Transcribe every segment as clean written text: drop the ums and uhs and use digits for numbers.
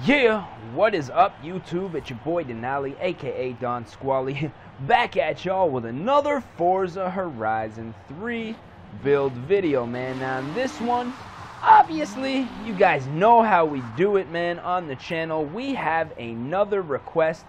Yeah, what is up YouTube? It's your boy Denali, aka Don Squally, back at y'all with another Forza Horizon 3 build video, man. Now in this one, obviously, you guys know how we do it, man. On the channel, we have another request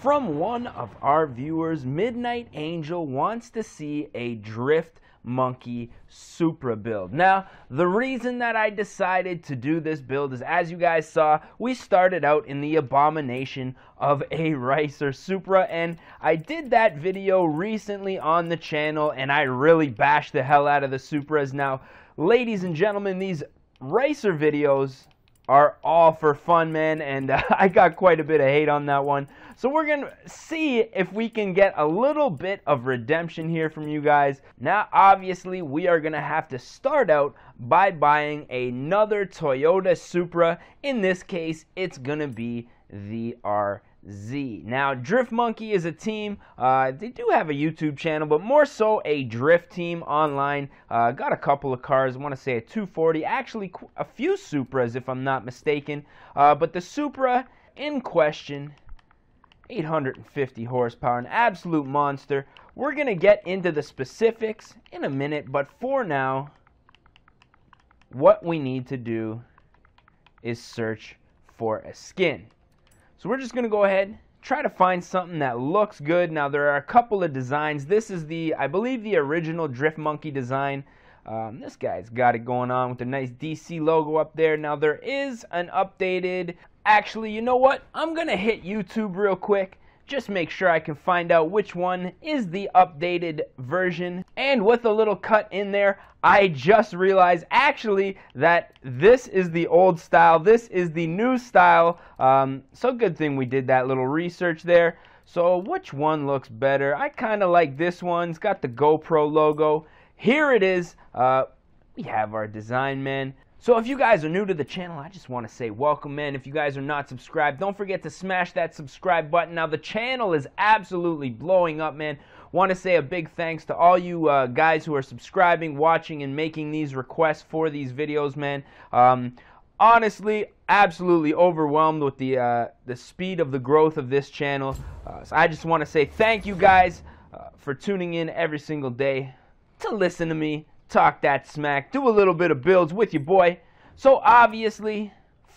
from one of our viewers. Midnight Angel wants to see a DriftMonkey Supra build. Now, the reason that I decided to do this build is, as you guys saw, we started out in the abomination of a Racer Supra, and I did that video recently on the channel, and I really bashed the hell out of the Supras. Now, ladies and gentlemen, these Racer videos are all for fun, man, and I got quite a bit of hate on that one. So we're gonna see if we can get a little bit of redemption here from you guys. Now, obviously, we are gonna have to start out by buying another Toyota Supra. In this case, it's gonna be the RZ. Now, DriftMonkey is a team. They do have a YouTube channel, but more so a drift team online. Got a couple of cars. I want to say a 240. Actually, a few Supras, if I'm not mistaken. But the Supra in question, 850 horsepower, an absolute monster. We're going to get into the specifics in a minute, but for now, what we need to do is search for a skin. So we're just going to go ahead, try to find something that looks good. Now, there are a couple of designs. This is I believe the original DriftMonkey design. This guy's got it going on with the nice DC logo up there. Now, there is an updated... Actually, you know what? I'm going to hit YouTube real quick. Just make sure I can find out which one is the updated version. And with a little cut in there, I just realized actually that this is the old style. This is the new style. So good thing we did that little research there. So which one looks better? I kind of like this one. It's got the GoPro logo. Here it is. We have our design, man. So if you guys are new to the channel, I just want to say welcome, man. If you guys are not subscribed, don't forget to smash that subscribe button. Now, the channel is absolutely blowing up, man. Want to say a big thanks to all you guys who are subscribing, watching, and making these requests for these videos, man. Honestly, absolutely overwhelmed with the speed of the growth of this channel. So I just want to say thank you guys for tuning in every single day to listen to me talk that smack, do a little bit of builds with your boy. So obviously,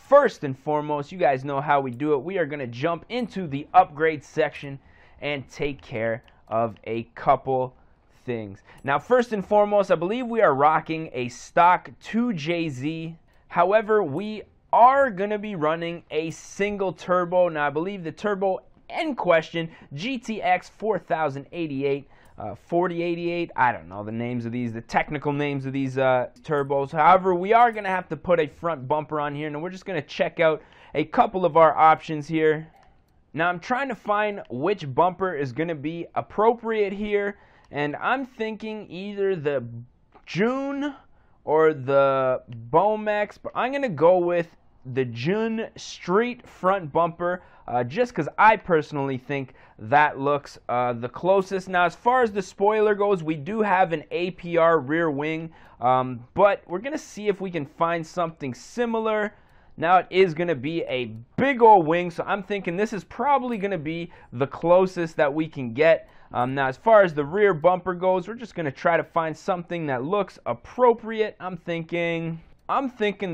first and foremost, you guys know how we do it. We are going to jump into the upgrade section and take care of a couple things. Now, first and foremost, I believe we are rocking a stock 2JZ. However, we are going to be running a single turbo. Now, I believe the turbo in question, GTX 4088. 4088, I don't know the names of these, the technical names of these turbos. However, we are going to have to put a front bumper on here, and we're just going to check out a couple of our options here. Now, I'm trying to find which bumper is going to be appropriate here, and I'm thinking either the June or the Bomex, but I'm going to go with the June Street front bumper, just because I personally think that looks the closest. Now, as far as the spoiler goes, we do have an APR rear wing, but we're going to see if we can find something similar. Now, it is going to be a big old wing, so I'm thinking this is probably going to be the closest that we can get. Now, as far as the rear bumper goes, we're just going to try to find something that looks appropriate. I'm thinking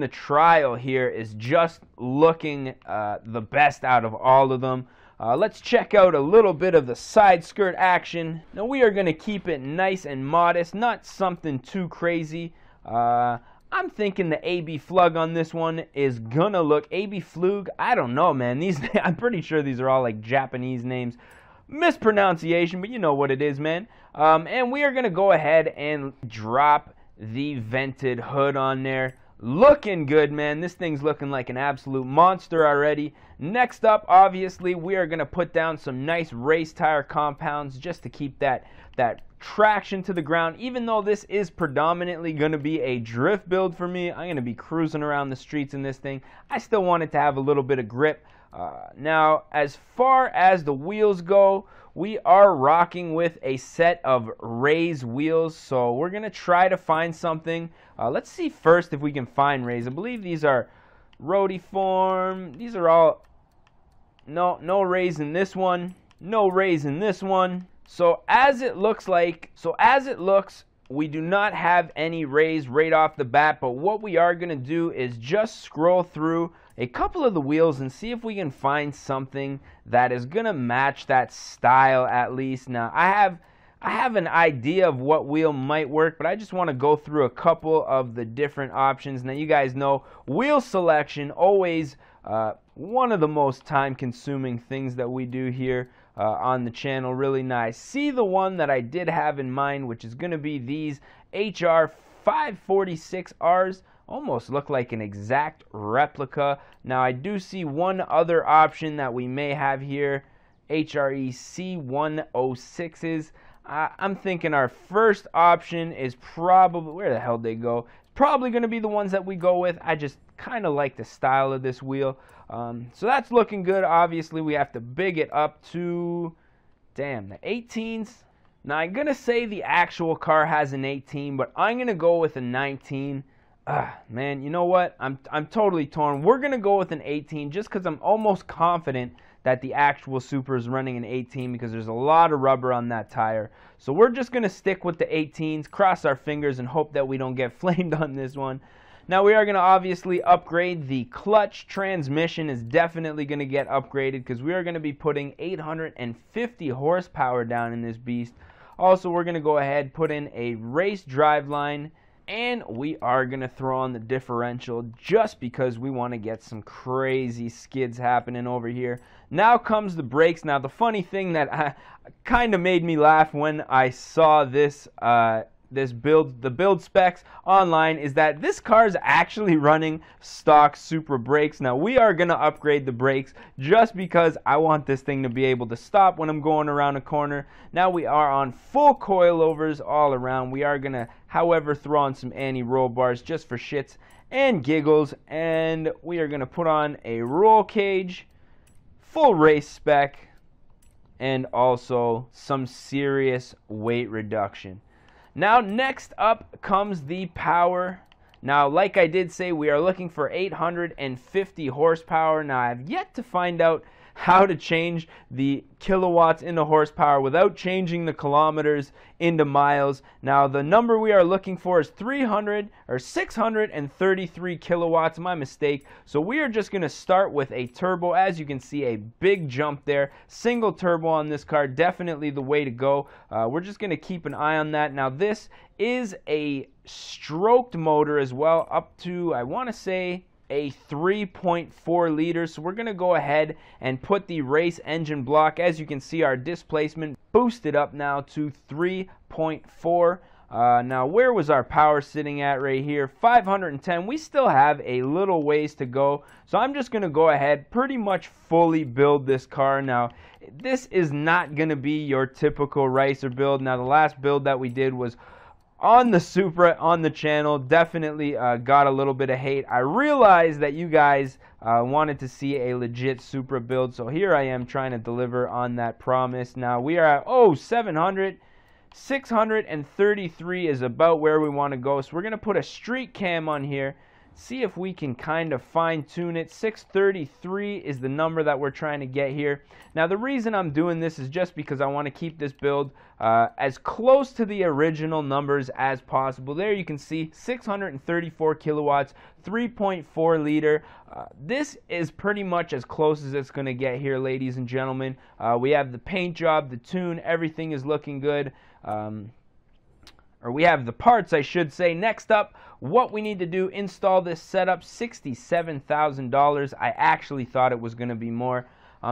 the Trial here is just looking the best out of all of them. Let's check out a little bit of the side skirt action. Now, we are going to keep it nice and modest, not something too crazy. I'm thinking the AB Flug on this one is going to look... AB Flug? I don't know, man. I'm pretty sure these are all like Japanese names. Mispronunciation, but you know what it is, man. And we are going to go ahead and drop the vented hood on there. Looking good, man. This thing's looking like an absolute monster already. Next up, obviously, we are going to put down some nice race tire compounds just to keep that traction to the ground. Even though this is predominantly going to be a drift build for me, I'm going to be cruising around the streets in this thing. I still want it to have a little bit of grip. Now, as far as the wheels go, we are rocking with a set of raised wheels, so we're going to try to find something. Let's see first if we can find raised. I believe these are roadie form. These are all no raise in this one, no raise in this one. So as it looks, we do not have any raise right off the bat, but what we are going to do is just scroll through a couple of the wheels and see if we can find something that is going to match that style at least. Now, I have an idea of what wheel might work, but I just want to go through a couple of the different options. Now, you guys know wheel selection, always one of the most time-consuming things that we do here on the channel. Really nice. See the one that I did have in mind, which is going to be these HR 546Rs. Almost look like an exact replica. Now, I do see one other option that we may have here, HRE C106s. I'm thinking our first option is probably, where the hell they go? It's probably going to be the ones that we go with. I just kind of like the style of this wheel. So that's looking good. Obviously, we have to big it up to, damn, the 18s. Now, I'm going to say the actual car has an 18, but I'm going to go with a 19. Man, you know what? I'm totally torn. We're going to go with an 18 just because I'm almost confident that the actual Supra is running an 18 because there's a lot of rubber on that tire. So we're just going to stick with the 18s, cross our fingers, and hope that we don't get flamed on this one. Now, we are going to obviously upgrade. The clutch transmission is definitely going to get upgraded because we are going to be putting 850 horsepower down in this beast. Also, we're going to go ahead, put in a race driveline, and we are going to throw on the differential just because we want to get some crazy skids happening over here. Now comes the brakes. Now, the funny thing that kind of made me laugh when I saw this the build specs online is that this car is actually running stock Supra brakes. Now, we are going to upgrade the brakes just because I want this thing to be able to stop when I'm going around a corner. Now, we are on full coilovers all around. We are going to, however, throw on some anti-roll bars just for shits and giggles, and we are going to put on a roll cage, full race spec, and also some serious weight reduction. Now, next up comes the power. Now, like I did say, we are looking for 850 horsepower. Now, I have yet to find out how to change the kilowatts into horsepower without changing the kilometers into miles. Now, the number we are looking for is 633 kilowatts. My mistake. So we are just going to start with a turbo. As you can see, a big jump there. Single turbo on this car, definitely the way to go. We're just going to keep an eye on that. Now, this is a stroked motor as well, up to, I want to say, a 3.4 liters. So we're going to go ahead and put the race engine block. As you can see, our displacement boosted up now to 3.4. Now, where was our power sitting at right here? 510. We still have a little ways to go. So I'm just going to go ahead, pretty much fully build this car. Now, this is not going to be your typical racer build. Now, the last build that we did was on the Supra on the channel, definitely got a little bit of hate. I realized that you guys wanted to see a legit Supra build, so here I am trying to deliver on that promise. Now we are at 700. 633 is about where we want to go, so we're going to put a street cam on here, see if we can kind of fine-tune it. 633 is the number that we're trying to get here. Now, the reason I'm doing this is just because I want to keep this build as close to the original numbers as possible. There you can see 634 kilowatts, 3.4 liter. This is pretty much as close as it's going to get here, ladies and gentlemen. We have the paint job, the tune, everything is looking good. Or we have the parts, I should say. Next up, what we need to do, install this setup, $67,000. I actually thought it was going to be more.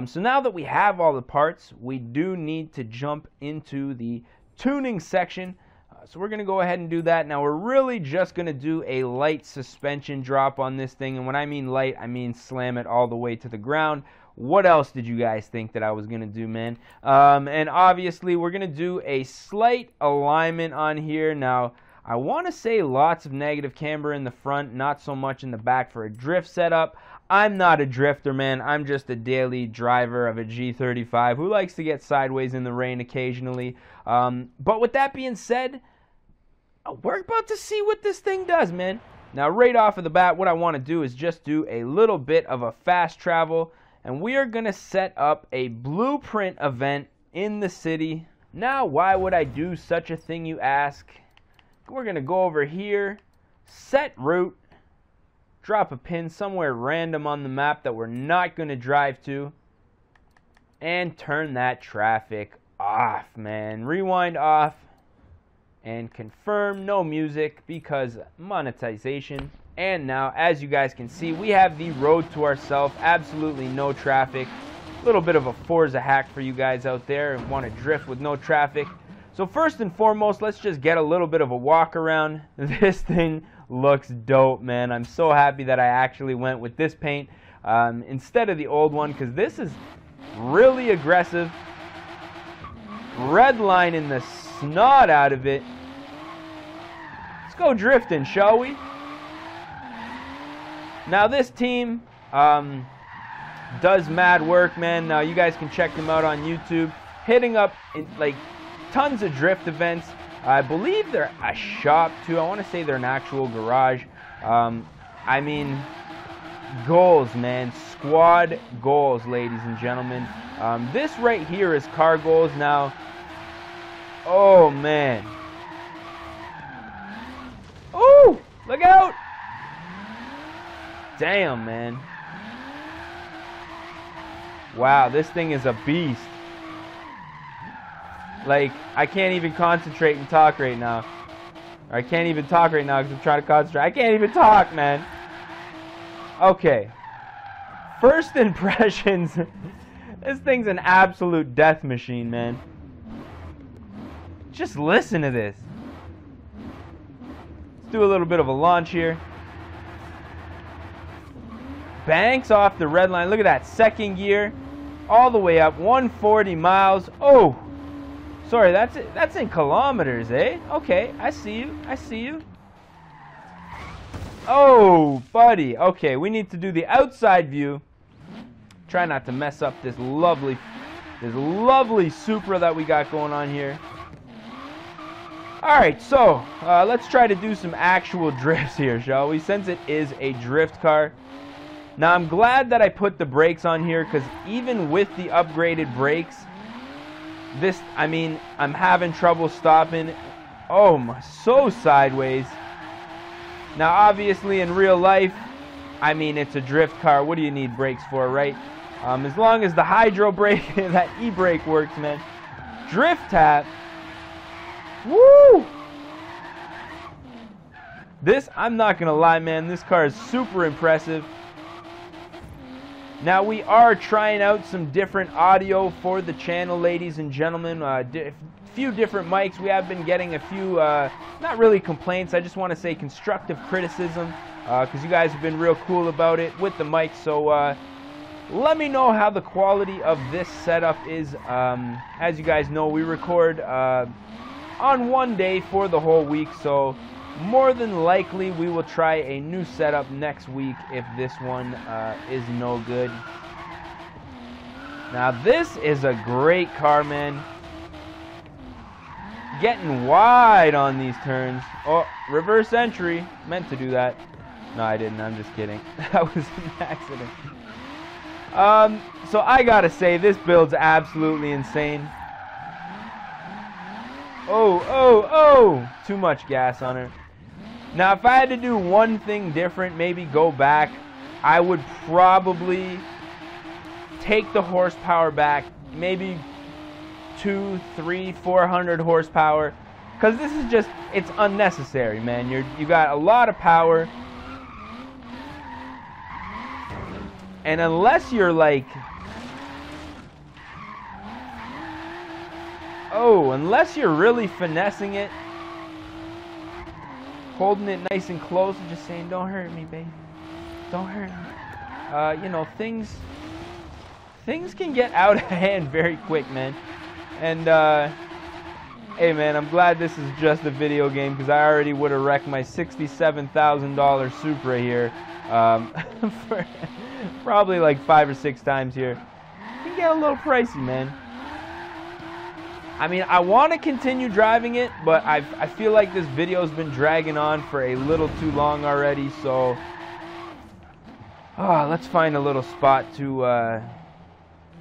So now that we have all the parts, we do need to jump into the tuning section. So we're going to go ahead and do that. Now, we're really just going to do a light suspension drop on this thing. And when I mean light, I mean slam it all the way to the ground. What else did you guys think that I was going to do, man? And obviously, we're going to do a slight alignment on here. Now, I want to say lots of negative camber in the front, not so much in the back for a drift setup. I'm not a drifter, man. I'm just a daily driver of a G35 who likes to get sideways in the rain occasionally. But with that being said, we're about to see what this thing does, man. Now, right off of the bat, what I want to do is just do a little bit of a fast travel, and we are going to set up a blueprint event in the city. Now, why would I do such a thing, you ask? We're going to go over here, set route, drop a pin somewhere random on the map that we're not going to drive to, and turn that traffic off, man. Rewind off and confirm no music because monetization. And now, as you guys can see, we have the road to ourselves, absolutely no traffic. A little bit of a Forza hack for you guys out there who want to drift with no traffic. So first and foremost, let's just get a little bit of a walk around. This thing looks dope, man. I'm so happy that I actually went with this paint instead of the old one, because this is really aggressive. Redlining the snot out of it. Let's go drifting, shall we? Now this team does mad work, man. Now you guys can check them out on YouTube, hitting up like tons of drift events. I believe they're a shop too. I want to say they're an actual garage. I mean, goals, man. Squad goals, ladies and gentlemen. This right here is car goals. Now, oh man. Oh, look out. Damn, man. Wow, this thing is a beast. Like, I can't even concentrate and talk right now. Or I can't even talk right now because I'm trying to concentrate. I can't even talk, man. Okay. First impressions. This thing's an absolute death machine, man. Just listen to this. Let's do a little bit of a launch here. Banks off the red line. Look at that. Second gear. All the way up. 140 miles. Oh! Sorry, that's in kilometers, eh? Okay, I see you. I see you. Oh, buddy. Okay, we need to do the outside view. Try not to mess up this lovely Supra that we got going on here. Alright, so let's try to do some actual drifts here, shall we? Since it is a drift car. Now, I'm glad that I put the brakes on here, because even with the upgraded brakes, I mean, I'm having trouble stopping. Oh my, so sideways. Now, obviously, in real life, I mean, it's a drift car. What do you need brakes for, right? As long as the hydro brake, that e-brake works, man. Drift tap. Woo! This, I'm not gonna lie, man, this car is super impressive. Now, we are trying out some different audio for the channel, ladies and gentlemen. A few different mics. We have been getting a few, not really complaints, I just want to say constructive criticism, because you guys have been real cool about it with the mics. So, let me know how the quality of this setup is. As you guys know, we record on one day for the whole week, so more than likely we will try a new setup next week if this one is no good. Now this is a great car, man. Getting wide on these turns. Oh, reverse entry. Meant to do that. No, I didn't. I'm just kidding. That was an accident. So I gotta say, this build's absolutely insane. Oh, too much gas on her. Now, if I had to do one thing different, maybe go back, I would probably take the horsepower back, maybe 200, 300, 400 horsepower, because this is just, it's unnecessary, man. You got a lot of power, and unless you're like, unless you're really finessing it, holding it nice and close and just saying, don't hurt me, babe, don't hurt me. You know, things can get out of hand very quick, man. And hey, man, I'm glad this is just a video game, because I already would have wrecked my $67,000 Supra here for probably like 5 or 6 times here. It can get a little pricey, man. I mean, I want to continue driving it, but I feel like this video's been dragging on for a little too long already, so let's find a little spot to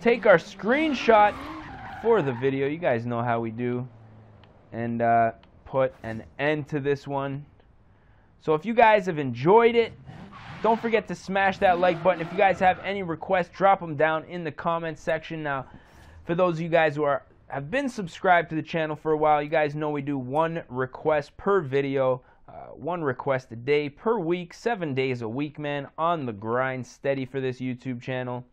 take our screenshot for the video. You guys know how we do. And put an end to this one. So if you guys have enjoyed it, don't forget to smash that like button. If you guys have any requests, drop them down in the comments section. Now, for those of you guys who have been subscribed to the channel for a while, you guys know we do one request per video, one request a day per week, 7 days a week, man, on the grind, steady for this YouTube channel.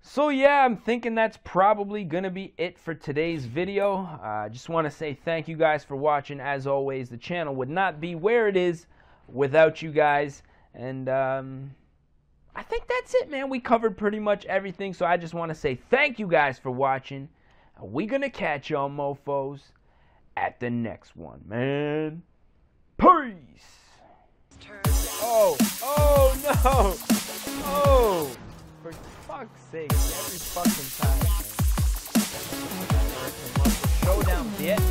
So yeah, I'm thinking that's probably going to be it for today's video. I just want to say thank you guys for watching. As always, the channel would not be where it is without you guys. And I think that's it, man. We covered pretty much everything. So I just want to say thank you guys for watching. We're going to catch y'all mofos at the next one, man. Peace. Oh no. Oh. For fuck's sake, every fucking time. Showdown, bitch.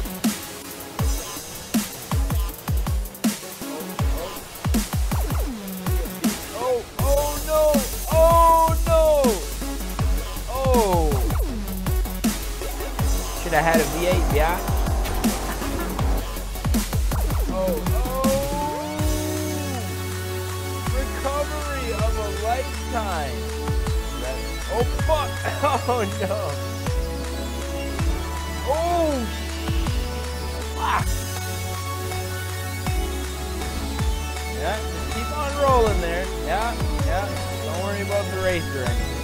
Oh no! Oh no! Oh! Should have had a V8, yeah? Recovery of a lifetime. Oh fuck! Oh no! Oh! Fuck! Yeah, just keep on rolling there. Yeah. Don't worry about the racer or anything.